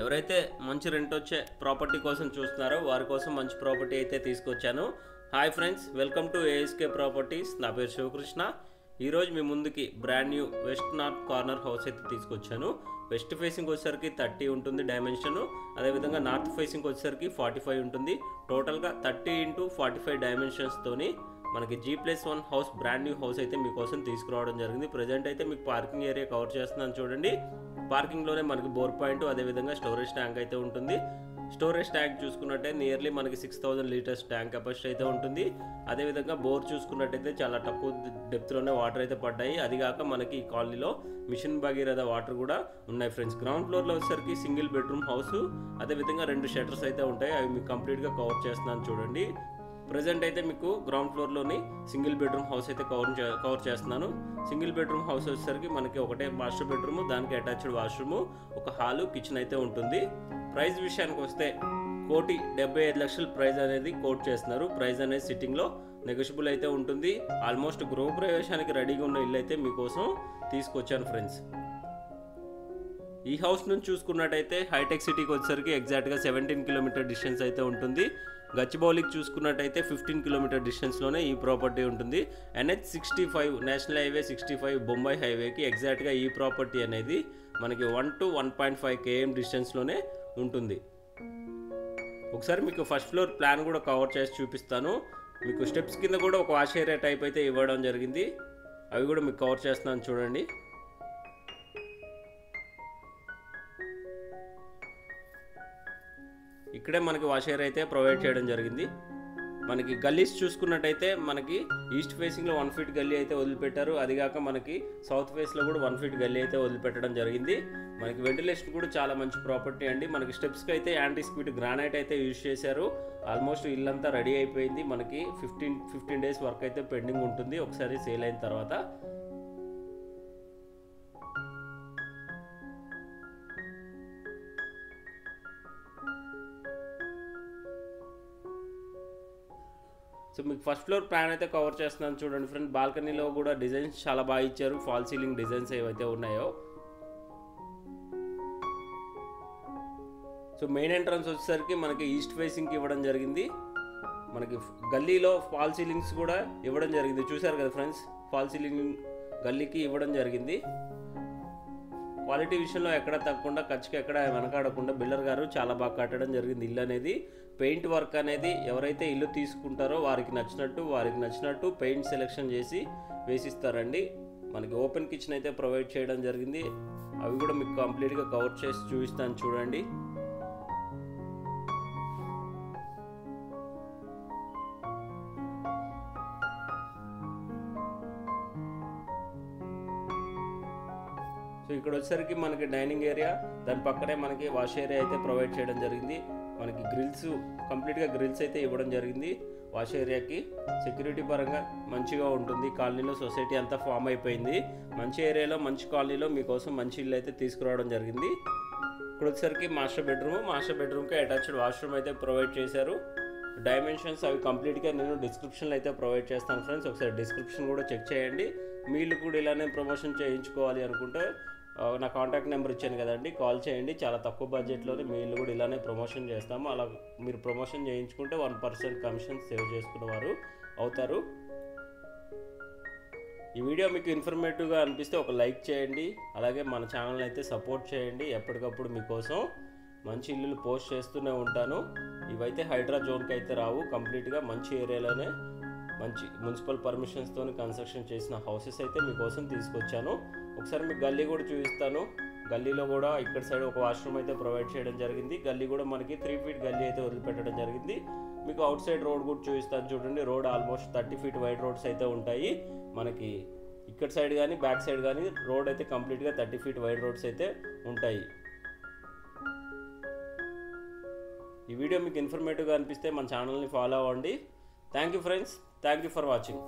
ఎవరైతే మంచి రెంట్ వచ్చే ప్రాపర్టీ కోసం చూస్తున్నారో వారి కోసం మంచి ప్రాపర్టీ అయితే తీసుకొచ్చాను. Hi friends, welcome to ASK properties. నా పేరు శివకృష్ణ. ఈరోజు మీ ముందుకి brand new west north corner house అయితే తీసుకొచ్చాను. వెస్ట్ ఫేసింగ్ వచ్చేసరికి 30 ఉంటుంది డైమెన్షన్, అదేవిధంగా నార్త్ ఫేసింగ్ వచ్చేసరికి 45 ఉంటుంది. టోటల్గా 30 x 45 డైమెన్షన్స్తోని మనకి G+1 house, brand new house అయితే మీకోసం తీసుకురావడం జరిగింది. ప్రజెంట్ అయితే మీకు పార్కింగ్ ఏరియా కవర్ చేస్తున్నాను చూడండి. పార్కింగ్లోనే మనకి బోర్ పాయింట్, అదేవిధంగా స్టోరేజ్ ట్యాంక్ అయితే ఉంటుంది. స్టోరేజ్ ట్యాంక్ చూసుకున్నట్టే నియర్లీ మనకి 6000 లీటర్స్ ట్యాంక్ కెపాసిటీ అయితే ఉంటుంది. అదేవిధంగా బోర్ చూసుకున్నట్టయితే చాలా తక్కువ డెప్త్లోనే వాటర్ అయితే పడ్డాయి. అదిగాక మనకి ఈ కాలనీలో మిషన్ భగీరథ వాటర్ కూడా ఉన్నాయి ఫ్రెండ్స్. గ్రౌండ్ ఫ్లోర్లో వచ్చేసరికి సింగిల్ బెడ్రూమ్ హౌస్, అదేవిధంగా 2 షట్టర్స్ అయితే ఉంటాయి. అవి మీకు కంప్లీట్గా కవర్ చేస్తున్నాను చూడండి. ప్రజెంట్ అయితే మీకు గ్రౌండ్ ఫ్లోర్లోని సింగిల్ బెడ్రూమ్ హౌస్ అయితే కవర్ చేస్తున్నాను. సింగిల్ బెడ్రూమ్ హౌస్ వచ్చేసరికి మనకి ఒకటే మాస్టర్ బెడ్రూమ్, దానికి అటాచ్డ్ వాష్రూమ్, ఒక హాలు, కిచెన్ అయితే ఉంటుంది. ప్రైస్ విషయానికి వస్తే 1,75,00,000 ప్రైస్ అనేది కోట్ చేస్తున్నారు. ప్రైస్ అనేది సిట్టింగ్లో నెగోషియబుల్ అయితే ఉంటుంది. ఆల్మోస్ట్ గృహప్రవేశానికి రెడీగా ఉన్న ఇల్లు అయితే మీకోసం తీసుకొచ్చాను ఫ్రెండ్స్. ఈ హౌస్ నుంచి చూసుకున్నట్టయితే హైటెక్ సిటీకి వచ్చేసరికి ఎగ్జాక్ట్గా 17 కిలోమీటర్ డిస్టెన్స్ అయితే ఉంటుంది. గచ్చిబౌలికి చూసుకున్నట్టయితే 15 కిలోమీటర్ డిస్టెన్స్లోనే ఈ ప్రాపర్టీ ఉంటుంది. NH65 నేషనల్ హైవే 65 బొంబాయి హైవేకి ఎగ్జాక్ట్గా ఈ ప్రాపర్టీ అనేది మనకి 1 to 1.5 km డిస్టెన్స్లోనే ఉంటుంది. ఒకసారి మీకు ఫస్ట్ ఫ్లోర్ ప్లాన్ కూడా కవర్ చేసి చూపిస్తాను. మీకు స్టెప్స్ కింద కూడా ఒక వాష్ ఏరియా టైప్ అయితే ఇవ్వడం జరిగింది. అవి కూడా మీకు కవర్ చేస్తున్నాను చూడండి. ఇక్కడే మనకి వాష్ ఏరియా అయితే ప్రొవైడ్ చేయడం జరిగింది. మనకి గల్లీస్ చూసుకున్నట్టయితే మనకి ఈస్ట్ ఫేసింగ్లో 1 feet గల్లీ అయితే వదిలిపెట్టారు. అదిగాక మనకి సౌత్ ఫేస్లో కూడా 1 feet గల్లీ అయితే వదిలిపెట్టడం జరిగింది. మనకి వెంటిలేషన్ కూడా చాలా మంచి ప్రాపర్టీ అండి. మనకి స్టెప్స్కి అయితే యాంటీ స్క్విడ్ గ్రానైట్ అయితే యూజ్ చేశారు. ఆల్మోస్ట్ ఇల్లంతా రెడీ అయిపోయింది. మనకి 15 days వర్క్ అయితే పెండింగ్ ఉంటుంది ఒకసారి సేల్ అయిన తర్వాత. సో మీకు ఫస్ట్ ఫ్లోర్ ప్లాన్ అయితే కవర్ చేస్తున్నాను చూడండి ఫ్రెండ్. బాల్కనీలో కూడా డిజైన్స్ చాలా బాగా ఇచ్చారు. ఫాల్ సీలింగ్ డిజైన్స్ ఏవైతే ఉన్నాయో. సో మెయిన్ ఎంట్రన్స్ వచ్చేసరికి మనకి ఈస్ట్ ఫేసింగ్కి ఇవ్వడం జరిగింది. మనకి గల్లీలో ఫాల్ సీలింగ్స్ కూడా ఇవ్వడం జరిగింది. చూసారు కదా ఫ్రెండ్స్, ఫాల్ సీలింగ్ గల్లీకి ఇవ్వడం జరిగింది. క్వాలిటీ విషయంలో ఎక్కడ తగ్గకుండా, ఖర్చుకి ఎక్కడ వెనకాడకుండా బిల్డర్ గారు చాలా బాగా కట్టడం జరిగింది ఇల్లు అనేది. పెయింట్ వర్క్ అనేది ఎవరైతే ఇల్లు తీసుకుంటారో వారికి నచ్చినట్టు పెయింట్ సెలెక్షన్ చేసి వేసిస్తారండి. మనకి ఓపెన్ కిచెన్ అయితే ప్రొవైడ్ చేయడం జరిగింది. అవి కూడా మీకు కంప్లీట్గా కవర్ చేసి చూపిస్తాను చూడండి. సో ఇక్కడ వచ్చేసరికి మనకి డైనింగ్ ఏరియా, దాని పక్కనే మనకి వాష్ ఏరియా అయితే ప్రొవైడ్ చేయడం జరిగింది. మనకి గ్రిల్స్, కంప్లీట్గా గ్రిల్స్ అయితే ఇవ్వడం జరిగింది. వాష్ ఏరియాకి సెక్యూరిటీ పరంగా మంచిగా ఉంటుంది. కాలనీలో సొసైటీ అంతా ఫామ్ అయిపోయింది. మంచి ఏరియాలో, మంచి కాలనీలో మీకోసం మంచి ఇల్లు అయితే తీసుకురావడం జరిగింది. ఇక్కడ వచ్చేసరికి మాస్టర్ బెడ్రూమ్కి అటాచ్డ్ వాష్రూమ్ అయితే ప్రొవైడ్ చేశారు. డైమెన్షన్స్ అవి కంప్లీట్గా నేను డిస్క్రిప్షన్లో అయితే ప్రొవైడ్ చేస్తాను ఫ్రెండ్స్. ఒకసారి డిస్క్రిప్షన్ కూడా చెక్ చేయండి. మీ ఇల్లు కూడా ఇలానే ప్రమోషన్ చేయించుకోవాలి అనుకుంటే నా కాంటాక్ట్ నెంబర్ ఇచ్చాను కదండి, కాల్ చేయండి. చాలా తక్కువ బడ్జెట్లోనే మీ ఇల్లు కూడా ఇలానే ప్రమోషన్ చేస్తాము. అలా మీరు ప్రమోషన్ చేయించుకుంటే 1% కమిషన్ సేవ్ చేసుకునేవారు అవుతారు. ఈ వీడియో మీకు ఇన్ఫర్మేటివ్గా అనిపిస్తే ఒక లైక్ చేయండి. అలాగే మన ఛానల్ని అయితే సపోర్ట్ చేయండి. ఎప్పటికప్పుడు మీకోసం మంచి ఇల్లులు పోస్ట్ చేస్తూనే ఉంటాను. ఇవైతే హైడ్రా జోన్కి అయితే రావు. కంప్లీట్గా మంచి ఏరియాలోనే మంచి మున్సిపల్ పర్మిషన్స్తో కన్స్ట్రక్షన్ చేసిన హౌసెస్ అయితే మీకోసం తీసుకొచ్చాను. ఒకసారి మీకు గల్లీ కూడా చూపిస్తాను. గల్లీలో కూడా ఇక్కడ సైడ్ ఒక వాష్రూమ్ అయితే ప్రొవైడ్ చేయడం జరిగింది. గల్లీ కూడా మనకి 3 feet గల్లీ అయితే వదిలిపెట్టడం జరిగింది. మీకు అవుట్ సైడ్ రోడ్ కూడా చూపిస్తాను చూడండి. Road almost 30 feet wide roads అయితే ఉంటాయి. మనకి ఇక్కడ సైడ్ కానీ బ్యాక్ సైడ్ కానీ రోడ్ అయితే కంప్లీట్గా 30 feet వైడ్ రోడ్స్ అయితే ఉంటాయి. ఈ వీడియో మీకు ఇన్ఫర్మేటివ్గా అనిపిస్తే మన ఛానల్ని ఫాలో అవ్వండి. Thank you friends, thank you for watching.